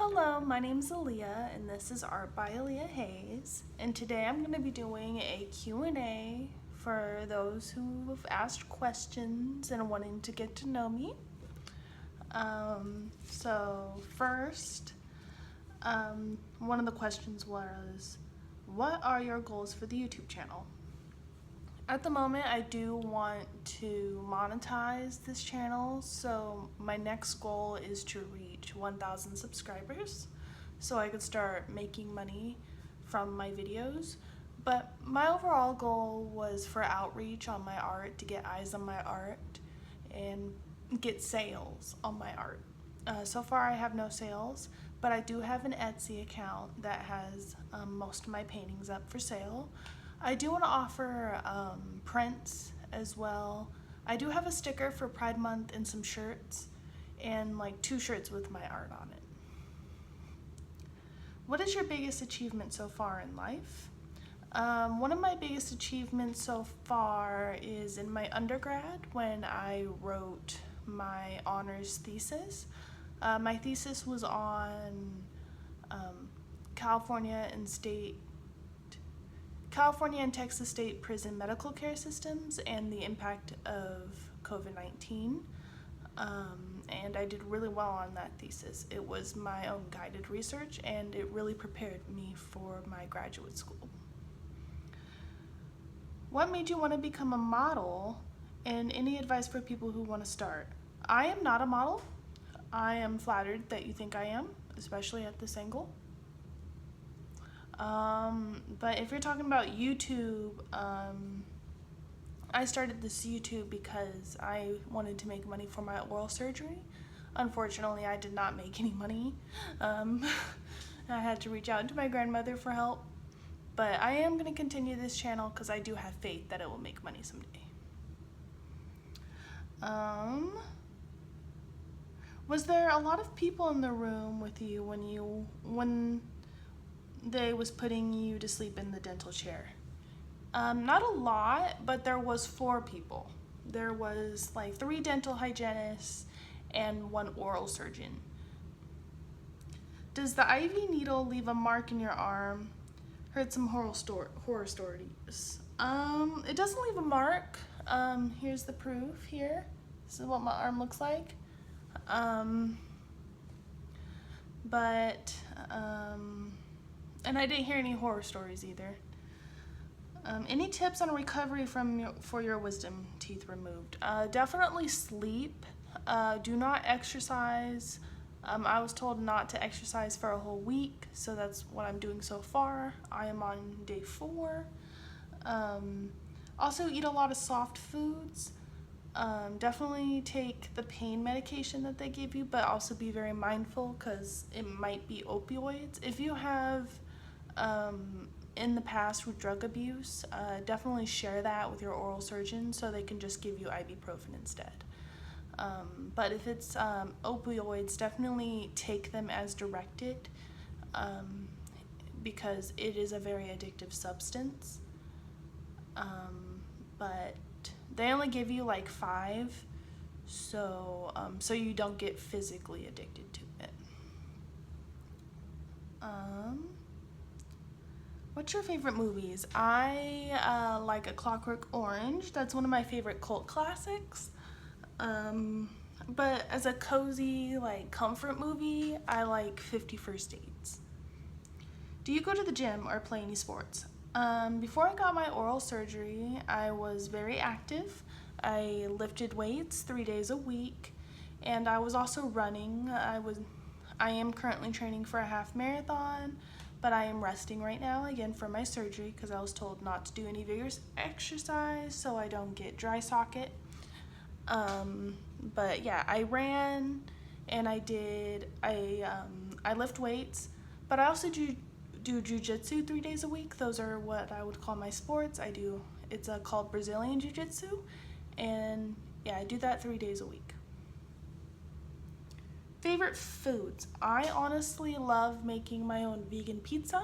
Hello, my name is Aaliyah and this is Art by Aaliyah Hayes, and today I'm going to be doing a Q&A for those who have asked questions and wanting to get to know me. First, one of the questions was, what are your goals for the YouTube channel? At the moment, I do want to monetize this channel, so my next goal is to reach 1,000 subscribers so I could start making money from my videos. But my overall goal was for outreach on my art, to get eyes on my art and get sales on my art. So far I have no sales, but I do have an Etsy account that has most of my paintings up for sale. I do want to offer prints as well. I do have a sticker for Pride Month and some shirts, and like 2 shirts with my art on it. What is your biggest achievement so far in life? One of my biggest achievements so far is in my undergrad when I wrote my honors thesis. My thesis was on California and Texas state prison medical care systems and the impact of COVID-19. And I did really well on that thesis. It was my own guided research and it really prepared me for my graduate school. What made you want to become a model, and any advice for people who want to start? I am not a model. I am flattered that you think I am, especially at this angle. But if you're talking about YouTube, I started this YouTube because I wanted to make money for my oral surgery. Unfortunately, I did not make any money. I had to reach out to my grandmother for help. But I am going to continue this channel because I do have faith that it will make money someday. Was there a lot of people in the room with you when they was putting you to sleep in the dental chair? Not a lot, but there was 4 people. There was like 3 dental hygienists and 1 oral surgeon. Does the IV needle leave a mark in your arm? Heard some horror stories. It doesn't leave a mark. Here's the proof here. This is what my arm looks like. And I didn't hear any horror stories either. Any tips on recovery for your wisdom teeth removed? Definitely sleep. Do not exercise. I was told not to exercise for a whole week, so that's what I'm doing so far. I am on day 4. Also eat a lot of soft foods. Definitely take the pain medication that they give you, but also be very mindful because it might be opioids. If you have in the past with drug abuse, definitely share that with your oral surgeon so they can just give you ibuprofen instead. But if it's opioids, definitely take them as directed because it is a very addictive substance. But they only give you like 5, so you don't get physically addicted to it. What's your favorite movies? I like A Clockwork Orange. That's one of my favorite cult classics. But as a cozy, like, comfort movie, I like 50 First Dates. Do you go to the gym or play any sports? Before I got my oral surgery, I was very active. I lifted weights 3 days a week, and I was also running. I am currently training for a half marathon, but I am resting right now again for my surgery because I was told not to do any vigorous exercise so I don't get dry socket. But yeah, I ran and I lift weights, but I also do jiu-jitsu 3 days a week. Those are what I would call my sports. It's called Brazilian jiu-jitsu, and yeah, I do that 3 days a week. Favorite foods? I honestly love making my own vegan pizza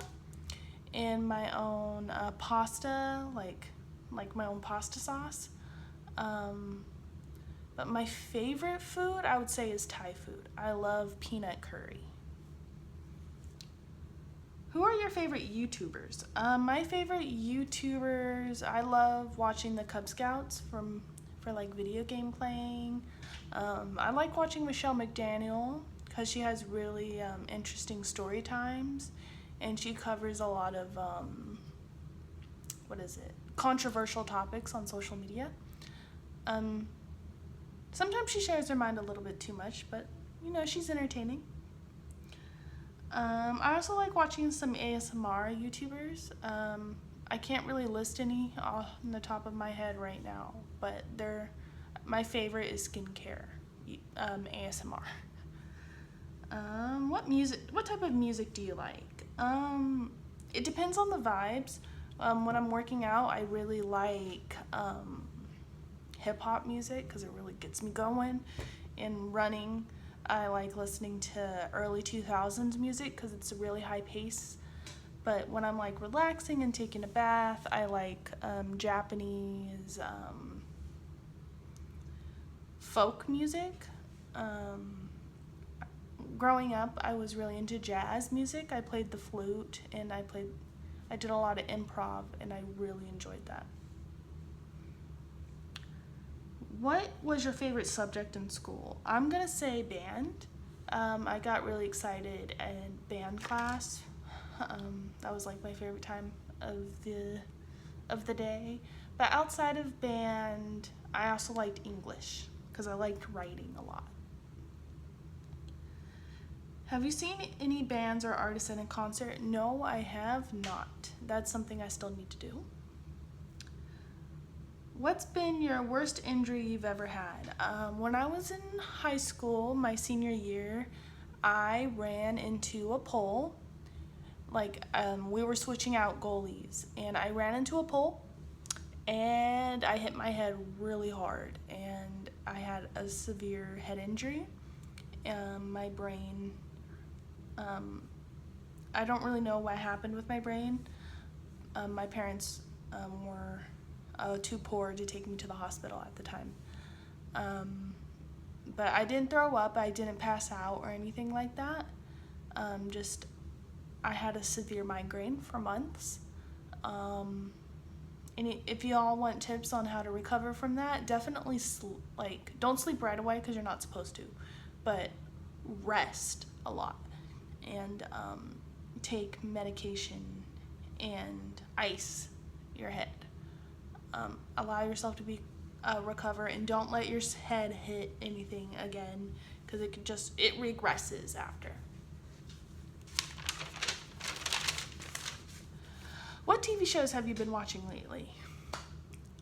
and my own pasta, like my own pasta sauce. But my favorite food, I would say, is Thai food. I love peanut curry. Who are your favorite YouTubers? My favorite YouTubers, I love watching the Cub Scouts for like video game playing. I like watching Michelle McDaniel because she has really interesting story times, and she covers a lot of controversial topics on social media. Sometimes she shares her mind a little bit too much, but she's entertaining. I also like watching some ASMR YouTubers. I can't really list any off the top of my head right now, but my favorite is skincare ASMR. What type of music do you like? It depends on the vibes. When I'm working out, I really like hip hop music because it really gets me going. And running, I like listening to early 2000s music because it's a really high pace. But when I'm like relaxing and taking a bath, I like Japanese folk music. Growing up, I was really into jazz music. I played the flute and I did a lot of improv, and I really enjoyed that. What was your favorite subject in school? I'm gonna say band. I got really excited in band class. That was like my favorite time of the day. But outside of band, I also liked English because I liked writing a lot. Have you seen any bands or artists in a concert? No, I have not. That's something I still need to do. What's been your worst injury you've ever had? When I was in high school, my senior year, I ran into a pole. We were switching out goalies, and I ran into a pole, and I hit my head really hard, and I had a severe head injury. My brain, I don't really know what happened with my brain. My parents were too poor to take me to the hospital at the time. But I didn't throw up, I didn't pass out or anything like that. I had a severe migraine for months. And if you all want tips on how to recover from that, definitely don't sleep right away because you're not supposed to, but rest a lot and take medication and ice your head. Allow yourself to recover, and don't let your head hit anything again because it regresses after. What TV shows have you been watching lately?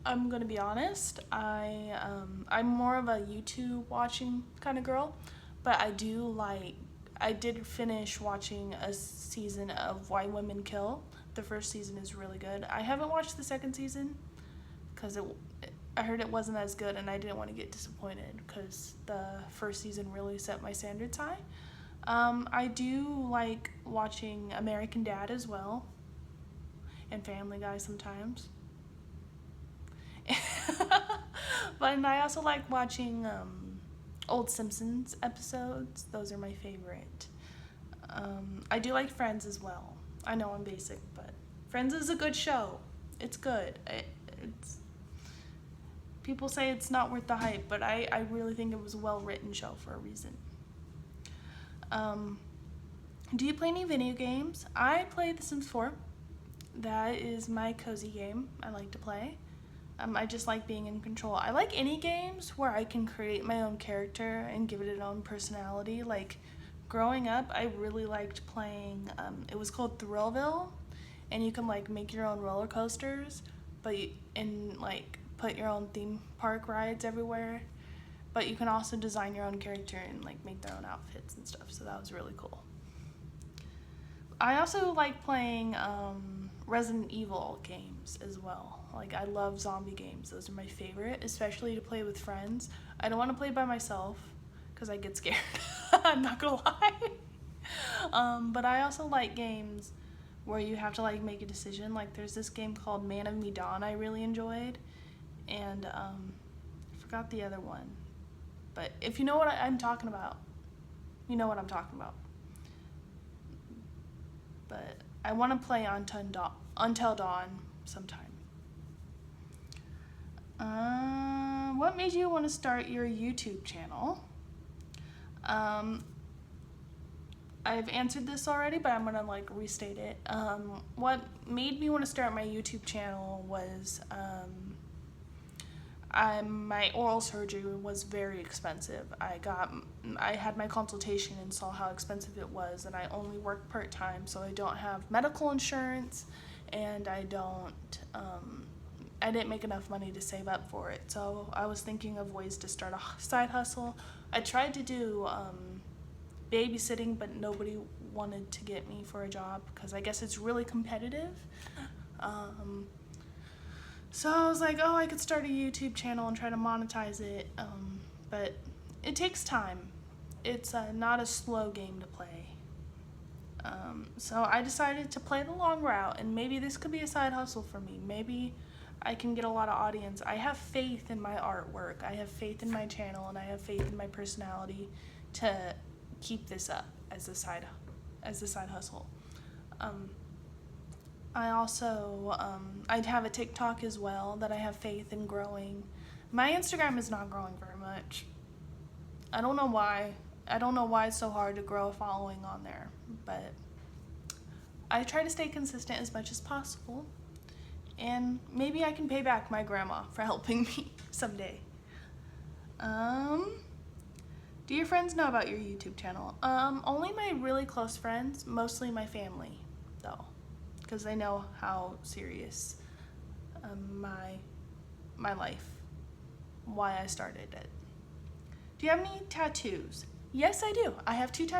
I'm gonna be honest, I'm more of a YouTube watching kind of girl, but I did finish watching a season of Why Women Kill. The first season is really good. I haven't watched the second season because I heard it wasn't as good, and I didn't want to get disappointed because the first season really set my standards high. I do like watching American Dad as well, and Family Guy sometimes. But I also like watching old Simpsons episodes. Those are my favorite. I do like Friends as well. I know I'm basic, but Friends is a good show. It's good. People say it's not worth the hype, but I really think it was a well-written show for a reason. Do you play any video games? I play The Sims 4. That is my cozy game I like to play. I just like being in control. I like any games where I can create my own character and give it its own personality. Like, growing up, I really liked playing, it was called Thrillville, and you can make your own roller coasters, and put your own theme park rides everywhere, but you can also design your own character and make their own outfits and stuff, so that was really cool. I also like playing Resident Evil games as well. I love zombie games. Those are my favorite, especially to play with friends. I don't want to play by myself because I get scared. I'm not gonna lie. But I also like games where you have to make a decision. There's this game called Man of Medan I really enjoyed, and I forgot the other one. But if you know what I'm talking about, you know what I'm talking about. But I want to play Until Dawn sometime. What made you want to start your YouTube channel? I've answered this already, but I'm gonna restate it. What made me want to start my YouTube channel was my oral surgery was very expensive. I had my consultation and saw how expensive it was, and I only work part-time, so I don't have medical insurance, and I didn't make enough money to save up for it. So I was thinking of ways to start a side hustle. I tried to do babysitting, but nobody wanted to get me for a job because I guess it's really competitive. So I was like, oh, I could start a YouTube channel and try to monetize it, but it takes time. It's not a slow game to play. So I decided to play the long route, and maybe this could be a side hustle for me. Maybe I can get a lot of audience. I have faith in my artwork. I have faith in my channel, and I have faith in my personality to keep this up as a side hustle. I also I have a TikTok as well that I have faith in growing. My Instagram is not growing very much. I don't know why. I don't know why it's so hard to grow a following on there, but I try to stay consistent as much as possible, and maybe I can pay back my grandma for helping me someday. Do your friends know about your YouTube channel? Only my really close friends, mostly my family, though, because they know how serious my life, why I started it. Do you have any tattoos? Yes, I do. I have 2 tattoos.